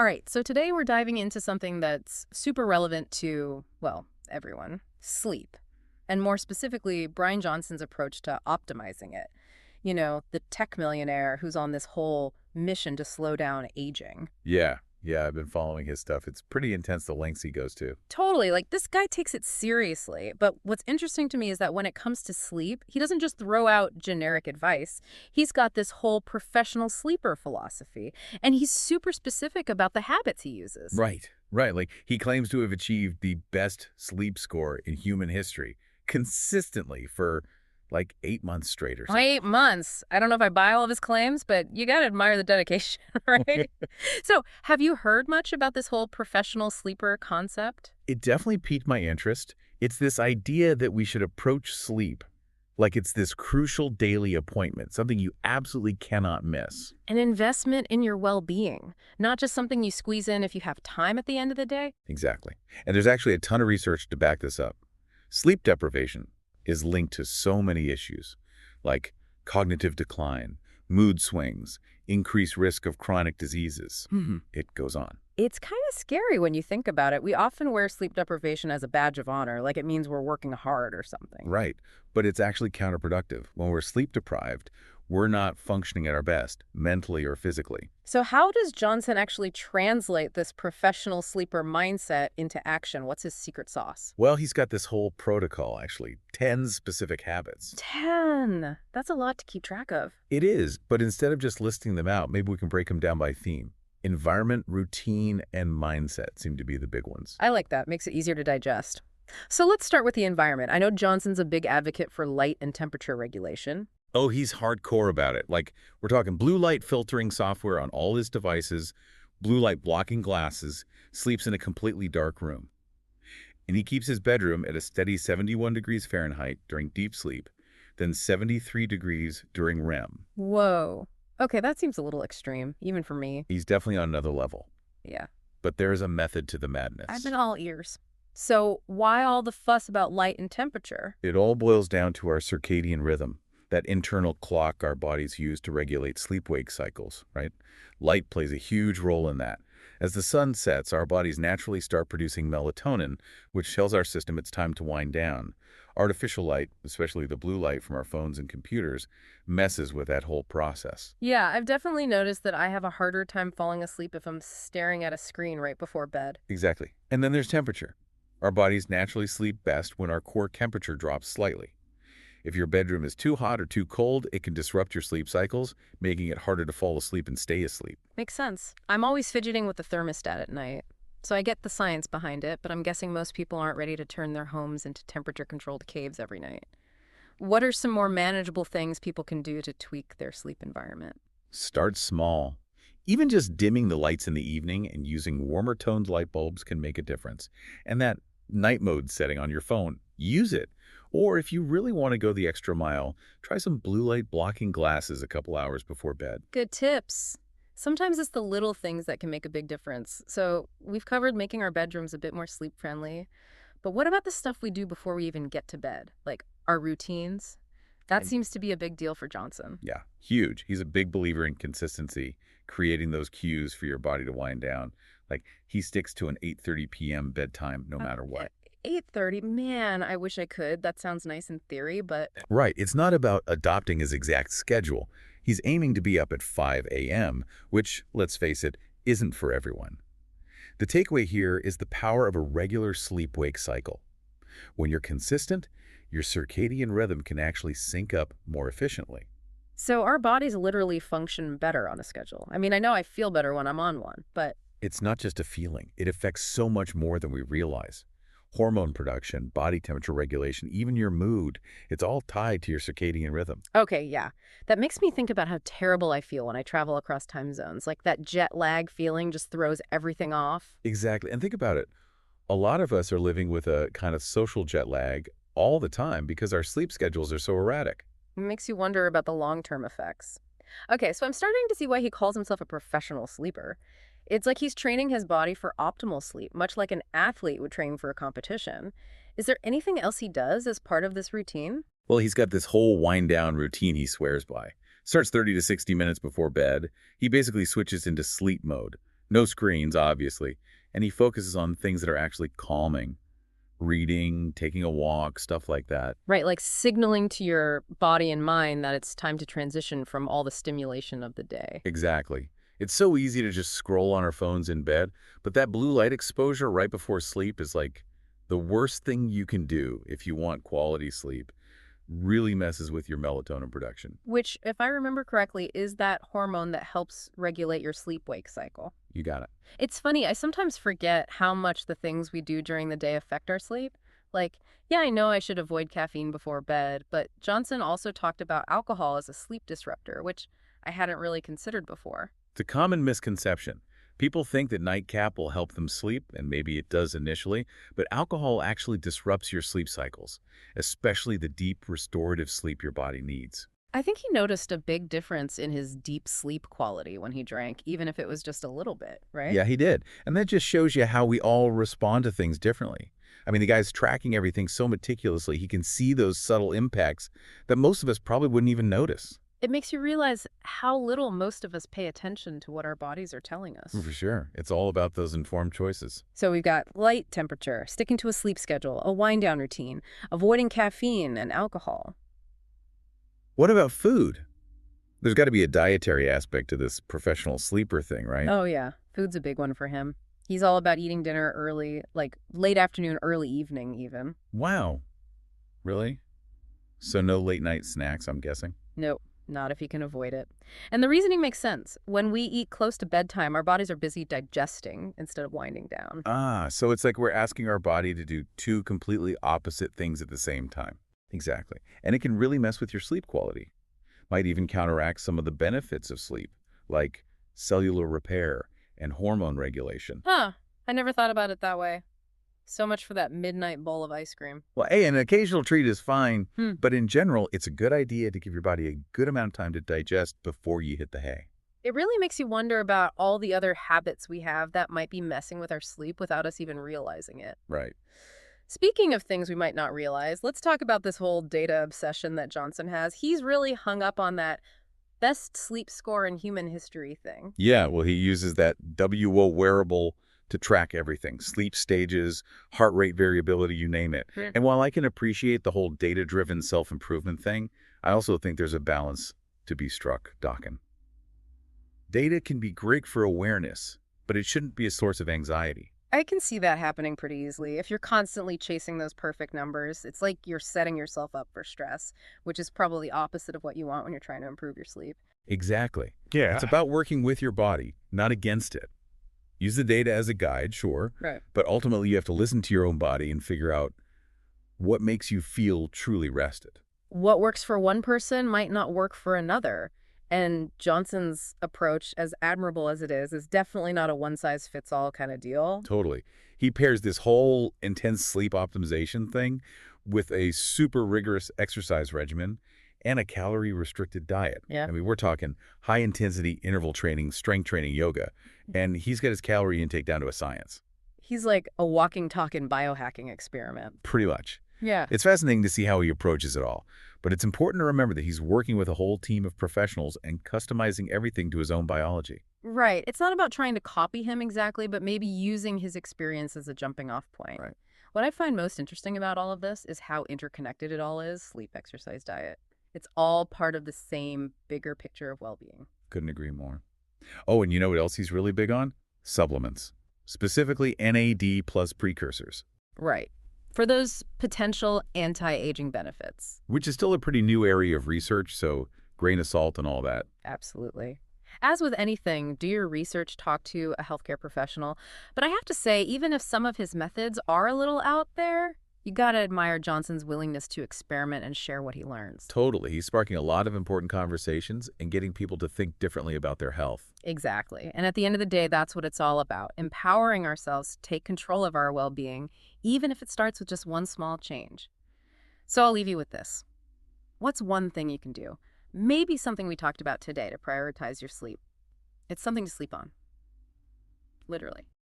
All right, so today we're diving into something that's super relevant to, well, everyone, sleep. And more specifically, Brian Johnson's approach to optimizing it. You know, the tech millionaire who's on this whole mission to slow down aging. Yeah, I've been following his stuff. It's pretty intense the lengths he goes to. Totally, like this guy takes it seriously. But what's interesting to me is that when it comes to sleep, he doesn't just throw out generic advice. He's got this whole professional sleeper philosophy, and he's super specific about the habits he uses. Right. Like he claims to have achieved the best sleep score in human history consistently for like 8 months straight or something. 8 months. I don't know if I buy all of his claims, but you gotta admire the dedication, right? So, have you heard much about this whole professional sleeper concept? It definitely piqued my interest. It's this idea that we should approach sleep like it's this crucial daily appointment, something you absolutely cannot miss. An investment in your well being, not just something you squeeze in if you have time at the end of the day? Exactly. And there's actually a ton of research to back this up. Sleep deprivation is linked to so many issues like cognitive decline, mood swings, increased risk of chronic diseases. It goes on. It's kind of scary when you think about it. We often wear sleep deprivation as a badge of honor, like it means we're working hard or something. Right. But it's actually counterproductive. When we're sleep deprived, we're not functioning at our best, mentally or physically. So, how does Johnson actually translate this professional sleeper mindset into action? What's his secret sauce? Well, he's got this whole protocol, actually, 10 specific habits. 10. That's a lot to keep track of. It is, but instead of just listing them out, maybe we can break them down by theme. Environment, routine, and mindset seem to be the big ones. I like that. Makes it easier to digest. So let's start with the environment. I know Johnson's a big advocate for light and temperature regulation. Oh, he's hardcore about it. Like, we're talking blue light filtering software on all his devices, blue light blocking glasses, sleeps in a completely dark room. And he keeps his bedroom at a steady 71 degrees Fahrenheit during deep sleep, then 73 degrees during REM. Whoa. Okay, that seems a little extreme, even for me. He's definitely on another level. Yeah. But there's a method to the I've madness. been all ears. So why all the fuss about light and temperature? It all boils down to our circadian rhythm, that internal clock our bodies use to regulate sleep-wake cycles, right? Light plays a huge role in that. As the sun sets, our bodies naturally start producing melatonin, which tells our system it's time to wind down. Artificial light, especially the blue light from our phones and computers, messes with that whole process. Yeah, I've definitely noticed that I have a harder time falling asleep if I'm staring at a screen right before bed. Exactly. And then there's temperature. Our bodies naturally sleep best when our core temperature drops slightly. If your bedroom is too hot or too cold, it can disrupt your sleep cycles, making it harder to fall asleep and stay asleep. Makes sense. I'm always fidgeting with the thermostat at night. So I get the science behind it, but I'm guessing most people aren't ready to turn their homes into temperature-controlled caves every night. What are some more manageable things people can do to tweak their sleep environment? Start small. Even just dimming the lights in the evening and using warmer toned light bulbs can make a difference. And that night mode setting on your phone, use it. Or if you really want to go the extra mile, try some blue light blocking glasses a couple hours before bed. Good tips. Sometimes it's the little things that can make a big difference. So we've covered making our bedrooms a bit more sleep-friendly. But what about the stuff we do before we even get to bed? Like our routines? That And seems to be a big deal for Johnson. yeah, huge. He's a big believer in consistency, creating those cues for your body to wind down. Like he sticks to an 8:30 p.m. bedtime no matter what. 8:30. Man, I wish I could. That sounds nice in theory, but Right. It's not about adopting his exact schedule. He's aiming to be up at 5 a.m., which, let's face it, isn't for everyone. The takeaway here is the power of a regular sleep-wake cycle. When you're consistent, your circadian rhythm can actually sync up more efficiently. so our bodies literally function better on a schedule. I mean, I know I feel better when I'm on one, but It's not just a feeling. It affects so much more than we realize. Hormone production, body temperature regulation, even your mood, it's all tied to your circadian rhythm. okay, yeah. That makes me think about how terrible I feel when I travel across time zones. Like that jet lag feeling just throws everything off. Exactly. And think about it. A lot of us are living with a kind of social jet lag all the time because our sleep schedules are so erratic. It makes you wonder about the long-term effects. Okay, so I'm starting to see why he calls himself a professional sleeper. It's like he's training his body for optimal sleep, much like an athlete would train for a competition. Is there anything else he does as part of this routine? Well, he's got this whole wind down routine he swears by. Starts 30 to 60 minutes before bed. He basically switches into sleep mode. No screens, obviously. And he focuses on things that are actually calming. Reading, taking a walk, stuff like that. Right, like signaling to your body and mind that it's time to transition from all the stimulation of the day. Exactly. It's so easy to just scroll on our phones in bed, but that blue light exposure right before sleep is like the worst thing you can do if you want quality sleep. Really messes with your melatonin production. Which, if I remember correctly, is that hormone that helps regulate your sleep-wake cycle. You got it. It's funny, I sometimes forget how much the things we do during the day affect our sleep. Like, yeah, I know I should avoid caffeine before bed, but Johnson also talked about alcohol as a sleep disruptor, which I hadn't really considered before. It's a common misconception. People think that nightcap will help them sleep, and maybe it does initially, but alcohol actually disrupts your sleep cycles, especially the deep restorative sleep your body needs. I think he noticed a big difference in his deep sleep quality when he drank, even if it was just a little bit, right? Yeah, he did. And that just shows you how we all respond to things differently. I mean, the guy's tracking everything so meticulously, he can see those subtle impacts that most of us probably wouldn't even notice. It makes you realize how little most of us pay attention to what our bodies are telling us. For sure. It's all about those informed choices. So we've got light temperature, sticking to a sleep schedule, a wind down routine, avoiding caffeine and alcohol. What about food? There's got to be a dietary aspect to this professional sleeper thing, right? Oh yeah, food's a big one for him. He's all about eating dinner early, like late afternoon, early evening even. Wow. Really? So no late night snacks, I'm guessing? Nope, not if he can avoid it. And the reasoning makes sense. When we eat close to bedtime, our bodies are busy digesting instead of winding down. Ah, so it's like we're asking our body to do two completely opposite things at the same time. Exactly. And it can really mess with your sleep quality. Might even counteract some of the benefits of sleep, like cellular repair and hormone regulation. Huh, I never thought about it that way. So much for that midnight bowl of ice cream. Well, hey, an occasional treat is fine, Hmm. but in general, it's a good idea to give your body a good amount of time to digest before you hit the hay. It really makes you wonder about all the other habits we have that might be messing with our sleep without us even realizing it. Right. Speaking of things we might not realize, let's talk about this whole data obsession that Johnson has. He's really hung up on that best sleep score in human history thing. Yeah, well, he uses that WO wearable to track everything, sleep stages, heart rate variability, you name it. Hmm. And while I can appreciate the whole data-driven self-improvement thing, I also think there's a balance to be struck, Dokken. Data can be great for awareness, but it shouldn't be a source of anxiety. I can see that happening pretty easily. If you're constantly chasing those perfect numbers, it's like you're setting yourself up for stress, which is probably opposite of what you want when you're trying to improve your sleep. Exactly. Yeah. It's about working with your body, not against it. Use the data as a guide, sure, Right. but ultimately you have to listen to your own body and figure out what makes you feel truly rested. What works for one person might not work for another. And Johnson's approach, as admirable as it is definitely not a one-size-fits-all kind of deal. Totally. He pairs this whole intense sleep optimization thing with a super rigorous exercise regimen and a calorie-restricted diet. Yeah. I mean, we're talking high-intensity interval training, strength training, yoga, and he's got his calorie intake down to a science. He's like a walking, talking biohacking experiment. Pretty much. Yeah. It's fascinating to see how he approaches it all, but it's important to remember that he's working with a whole team of professionals and customizing everything to his own biology. Right. It's not about trying to copy him exactly, but maybe using his experience as a jumping off point. Right. What I find most interesting about all of this is how interconnected it all is: sleep, exercise, diet. It's all part of the same bigger picture of well-being. Couldn't agree more. Oh, and you know what else he's really big on? Supplements. Specifically NAD plus precursors, Right. For those potential anti-aging benefits. which is still a pretty new area of research, so grain of salt and all that. Absolutely. As with anything, do your research, talk to a healthcare professional. But I have to say, even if some of his methods are a little out there, you gotta admire Johnson's willingness to experiment and share what he learns. Totally. He's sparking a lot of important conversations and getting people to think differently about their health. Exactly. And at the end of the day, that's what it's all about: empowering ourselves to take control of our well-being, even if it starts with just one small change. So I'll leave you with this. What's one thing you can do? Maybe something we talked about today to prioritize your sleep. It's something to sleep on. Literally.